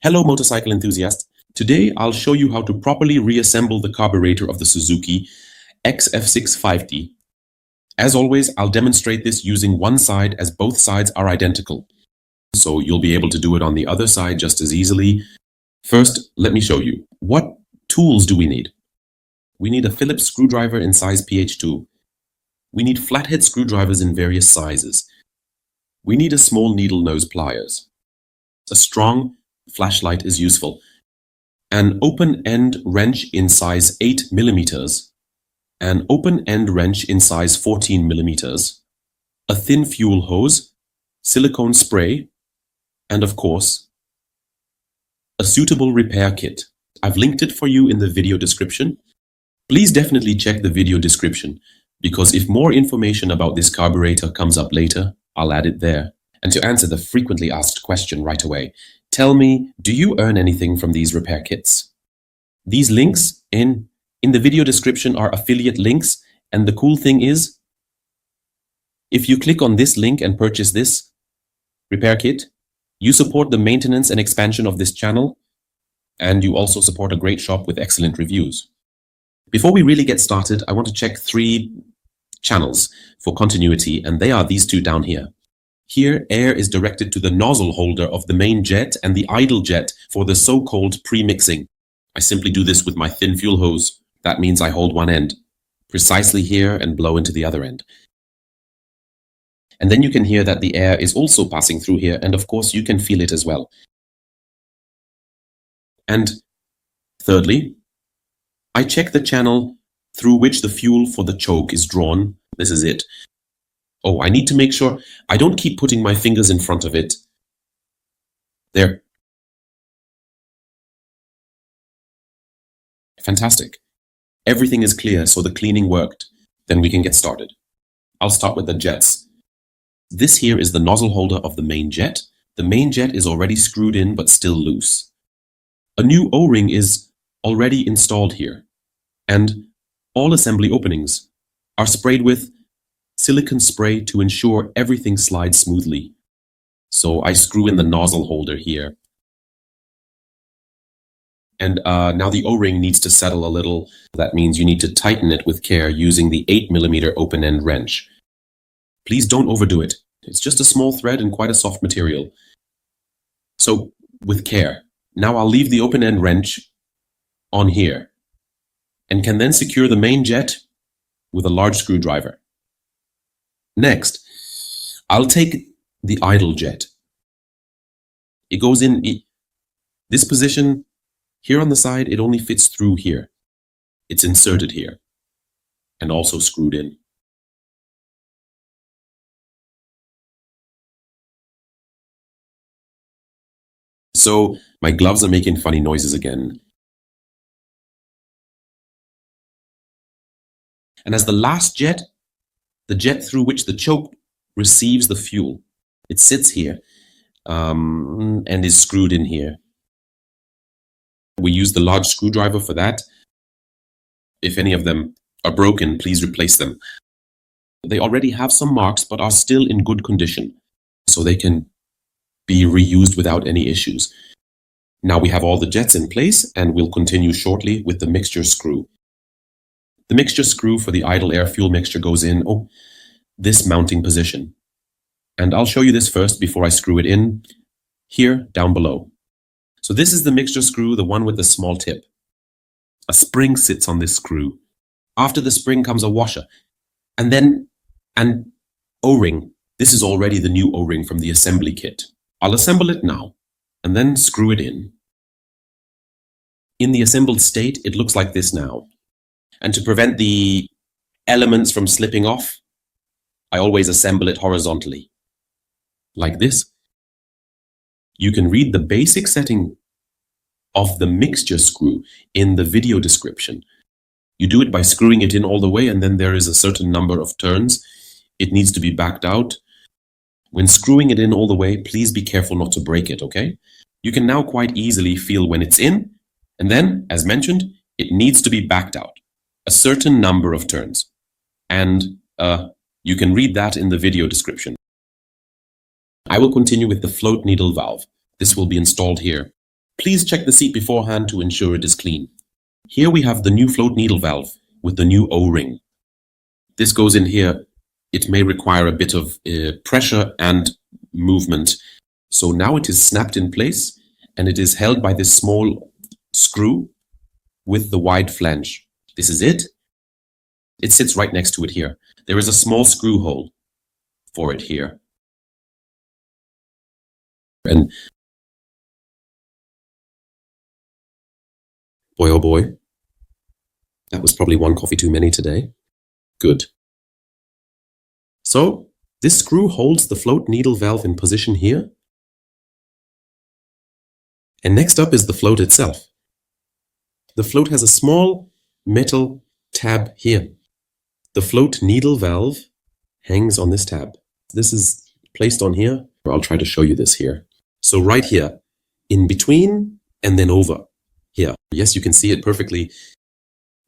Hello motorcycle enthusiasts. Today I'll show you how to properly reassemble the carburetor of the Suzuki XF650. As always, I'll demonstrate this using one side as both sides are identical. So you'll be able to do it on the other side just as easily. First, let me show you. What tools do we need? We need a Phillips screwdriver in size PH2. We need flathead screwdrivers in various sizes. We need a small needle nose pliers. A strong flashlight is useful. An open-end wrench in size 8 millimeters. An open-end wrench in size 14 millimeters. A thin fuel hose, silicone spray, and of course, a suitable repair kit. I've linked it for you in the video description. Please definitely check the video description, because if more information about this carburetor comes up later, I'll add it there. And to answer the frequently asked question right away, tell me, do you earn anything from these repair kits? These links in the video description are affiliate links, and the cool thing is, if you click on this link and purchase this repair kit, you support the maintenance and expansion of this channel, and you also support a great shop with excellent reviews. Before we really get started, I want to check 3 channels for continuity, and they are these 2 down here. Here, air is directed to the nozzle holder of the main jet and the idle jet for the so-called pre-mixing. I simply do this with my thin fuel hose. That means I hold one end precisely here and blow into the other end. And then you can hear that the air is also passing through here, and of course you can feel it as well. And thirdly, I check the channel through which the fuel for the choke is drawn. This is it. Oh, I need to make sure I don't keep putting my fingers in front of it. There. Fantastic. Everything is clear, so the cleaning worked. Then we can get started. I'll start with the jets. This here is the nozzle holder of the main jet. The main jet is already screwed in but still loose. A new O-ring is already installed here. And all assembly openings are sprayed with silicone spray to ensure everything slides smoothly. So I screw in the nozzle holder here. And now the O-ring needs to settle a little. That means you need to tighten it with care using the 8 millimeter open-end wrench. Please don't overdo it. It's just a small thread and quite a soft material. So with care. Now I'll leave the open-end wrench on here and can then secure the main jet with a large screwdriver. Next, I'll take the idle jet. It goes in this position. Here on the side, it only fits through here. It's inserted here and also screwed in. So my gloves are making funny noises again. And as the last jet, the jet through which the choke receives the fuel, it sits here and is screwed in here. We use the large screwdriver for that. If any of them are broken, please replace them. They already have some marks but are still in good condition, so they can be reused without any issues. Now we have all the jets in place, and we'll continue shortly with the mixture screw. The mixture screw for the idle air fuel mixture goes in this mounting position. And I'll show you this first before I screw it in here down below. So this is the mixture screw, the one with the small tip. A spring sits on this screw. After the spring comes a washer, and then an O-ring. This is already the new O-ring from the assembly kit. I'll assemble it now and then screw it in. In the assembled state, it looks like this now. And to prevent the elements from slipping off, I always assemble it horizontally, like this. You can read the basic setting of the mixture screw in the video description. You do it by screwing it in all the way, and then there is a certain number of turns. It needs to be backed out. When screwing it in all the way, please be careful not to break it, okay? You can now quite easily feel when it's in, and then, as mentioned, it needs to be backed out. A certain number of turns. And you can read that in the video description. I will continue with the float needle valve. This will be installed here. Please check the seat beforehand to ensure it is clean. Here we have the new float needle valve with the new O-ring. This goes in here. It may require a bit of pressure and movement. So now it is snapped in place and it is held by this small screw with the wide flange. This is it. It sits right next to it here. There is a small screw hole for it here. And boy, oh boy, that was probably one coffee too many today. Good. So this screw holds the float needle valve in position here. And next up is the float itself. The float has a small metal tab here. The float needle valve hangs on this tab. This is placed on here. I'll try to show you this here. So right here, in between and then over here. Yes, you can see it perfectly.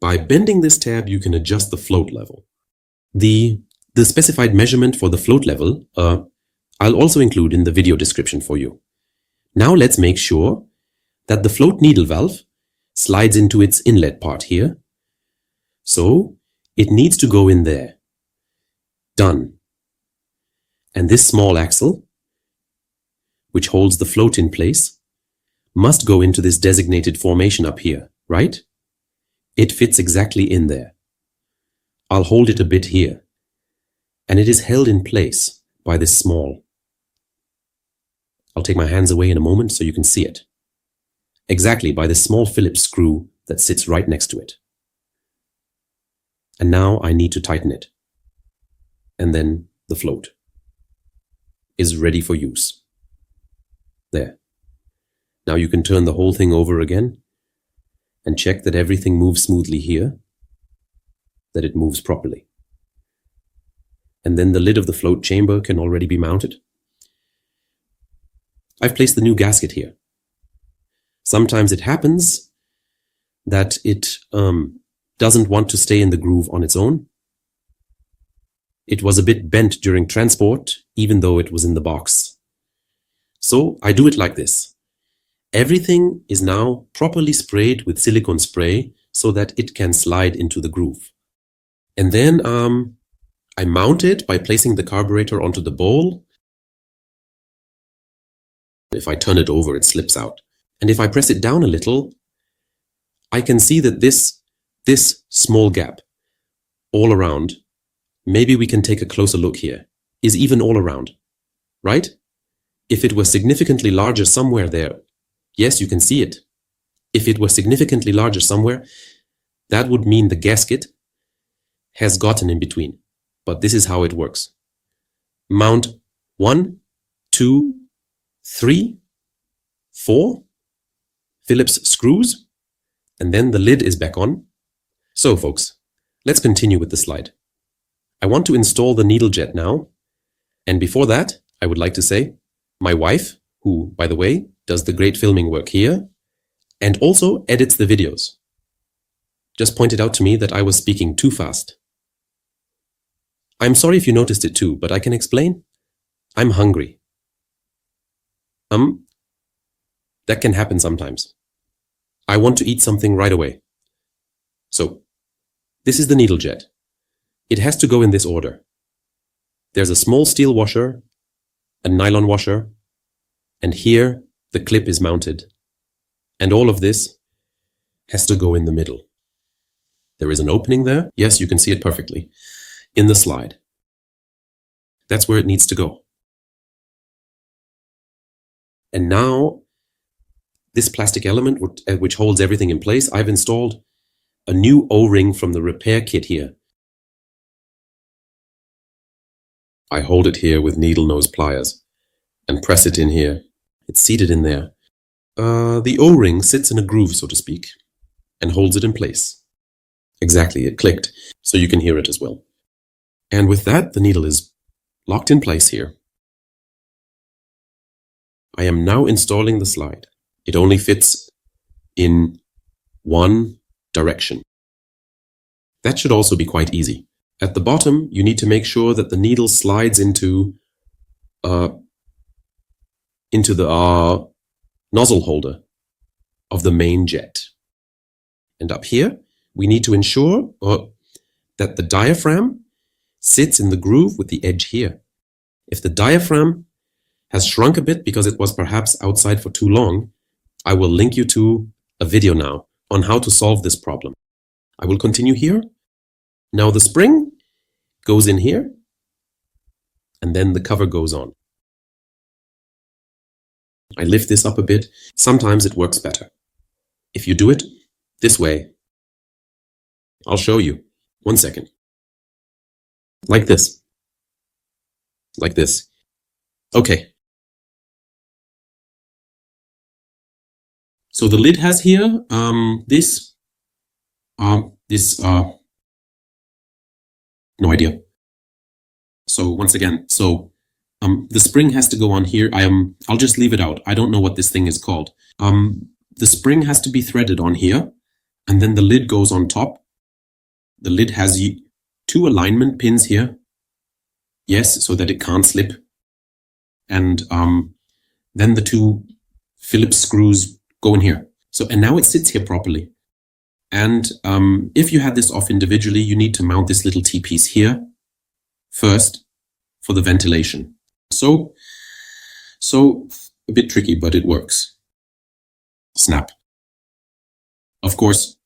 By bending this tab, you can adjust the float level. The specified measurement for the float level, I'll also include in the video description for you. Now let's make sure that the float needle valve slides into its inlet part here. So it needs to go in there. Done. And this small axle, which holds the float in place, must go into this designated formation up here, right? It fits exactly in there. I'll hold it a bit here. And it is held in place by this small. I'll take my hands away in a moment so you can see it. Exactly by this small Phillips screw that sits right next to it. And now I need to tighten it. And then the float is ready for use. There. Now you can turn the whole thing over again and check that everything moves smoothly here, that it moves properly. And then the lid of the float chamber can already be mounted. I've placed the new gasket here. Sometimes it happens that it doesn't want to stay in the groove on its own. It was a bit bent during transport, even though it was in the box. So I do it like this. Everything is now properly sprayed with silicone spray so that it can slide into the groove. And then I mount it by placing the carburetor onto the bowl. If I turn it over, it slips out. And if I press it down a little, I can see that this small gap all around, maybe we can take a closer look here, is even all around, right? If it were significantly larger somewhere there, yes, you can see it. If it were significantly larger somewhere, that would mean the gasket has gotten in between. But this is how it works. Mount 1, 2, 3, 4 Phillips screws, and then the lid is back on. So folks, let's continue with the slide. I want to install the needle jet now. And before that, I would like to say, my wife, who, by the way, does the great filming work here, and also edits the videos, just pointed out to me that I was speaking too fast. I'm sorry if you noticed it too, but I can explain. I'm hungry. That can happen sometimes. I want to eat something right away. So, this is the needle jet. It has to go in this order. There's a small steel washer, a nylon washer, and here the clip is mounted. And all of this has to go in the middle. There is an opening there. Yes, you can see it perfectly in the slide. That's where it needs to go. And now, this plastic element which holds everything in place, I've installed a new O-ring from the repair kit here. I hold it here with needle nose pliers and press it in here. It's seated in there. The O-ring sits in a groove, so to speak, and holds it in place. Exactly, it clicked, so you can hear it as well. And with that, the needle is locked in place here. I am now installing the slide. It only fits in one direction. That should also be quite easy. At the bottom, you need to make sure that the needle slides into the nozzle holder. of the main jet. And up here, we need to ensure that the diaphragm sits in the groove with the edge here. If the diaphragm has shrunk a bit because it was perhaps outside for too long, I will link you to a video now on how to solve this problem. I will continue here. Now the spring goes in here, and then the cover goes on. I lift this up a bit. Sometimes it works better. If you do it this way, I'll show you. 1 second. Like this. Like this. Okay. So the lid has here no idea. So once again, the spring has to go on here. I'll just leave it out. I don't know what this thing is called. The spring has to be threaded on here, and then the lid goes on top. The lid has 2 alignment pins here. Yes, so that it can't slip. And then the 2 Phillips screws go in here. And now it sits here properly. And if you had this off individually, you need to mount this little T-piece here first for the ventilation. So a bit tricky, but it works. Snap. Of course,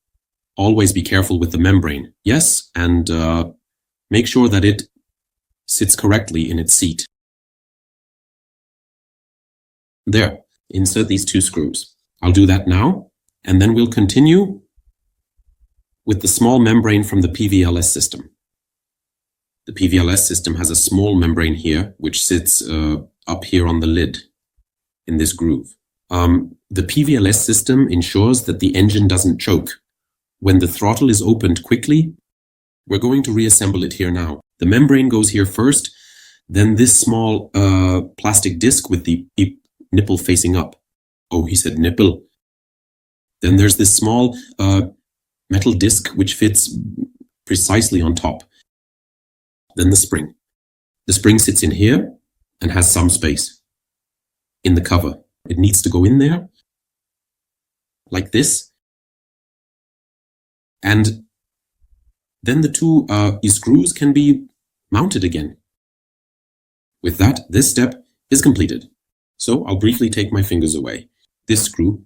always be careful with the membrane. Yes, and make sure that it sits correctly in its seat. There, insert these 2 screws. I'll do that now, and then we'll continue with the small membrane from the PVLS system. The PVLS system has a small membrane here, which sits up here on the lid in this groove. The PVLS system ensures that the engine doesn't choke. When the throttle is opened quickly, we're going to reassemble it here now. The membrane goes here first, then this small plastic disc with the nipple facing up. Oh, he said nipple. Then there's this small metal disc which fits precisely on top. Then the spring. The spring sits in here and has some space in the cover. It needs to go in there like this. And then the 2 screws can be mounted again. With that, this step is completed. So I'll briefly take my fingers away. This screw,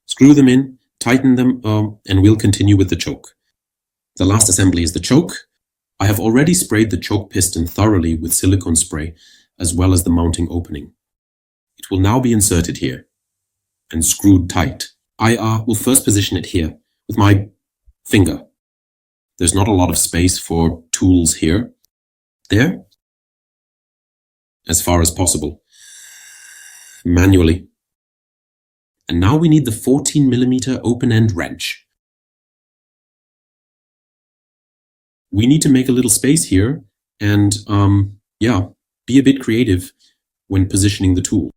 screw them in, tighten them, and we'll continue with the choke. The last assembly is the choke. I have already sprayed the choke piston thoroughly with silicone spray, as well as the mounting opening. It will now be inserted here and screwed tight. I will first position it here with my finger. There's not a lot of space for tools here. There, as far as possible, manually. And now we need the 14mm open-end wrench. We need to make a little space here and, be a bit creative when positioning the tool.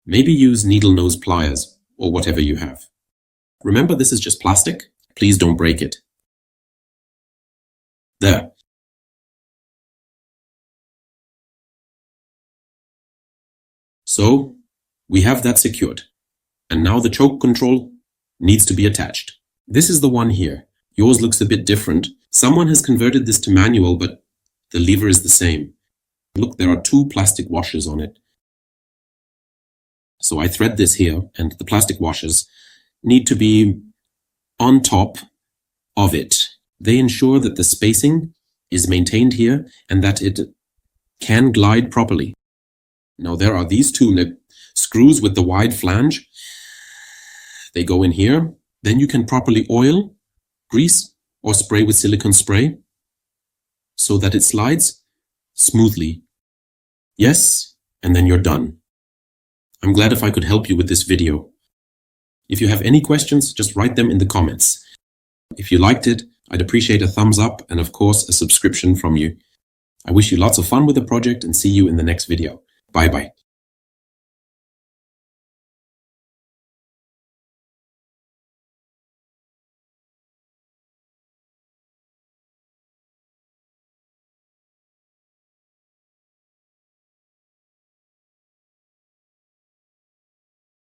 Maybe use needle nose pliers or whatever you have. Remember, this is just plastic. Please don't break it. There. So we have that secured. And now the choke control needs to be attached. This is the one here. Yours looks a bit different. Someone has converted this to manual, but the lever is the same. Look, there are 2 plastic washers on it. So I thread this here, and the plastic washers need to be on top of it. They ensure that the spacing is maintained here and that it can glide properly. Now there are these 2 screws with the wide flange. They go in here. Then you can properly oil, grease, or spray with silicone spray so that it slides smoothly. Yes, and then you're done. I'm glad if I could help you with this video. If you have any questions, just write them in the comments. If you liked it, I'd appreciate a thumbs up and of course a subscription from you. I wish you lots of fun with the project and see you in the next video. Bye bye.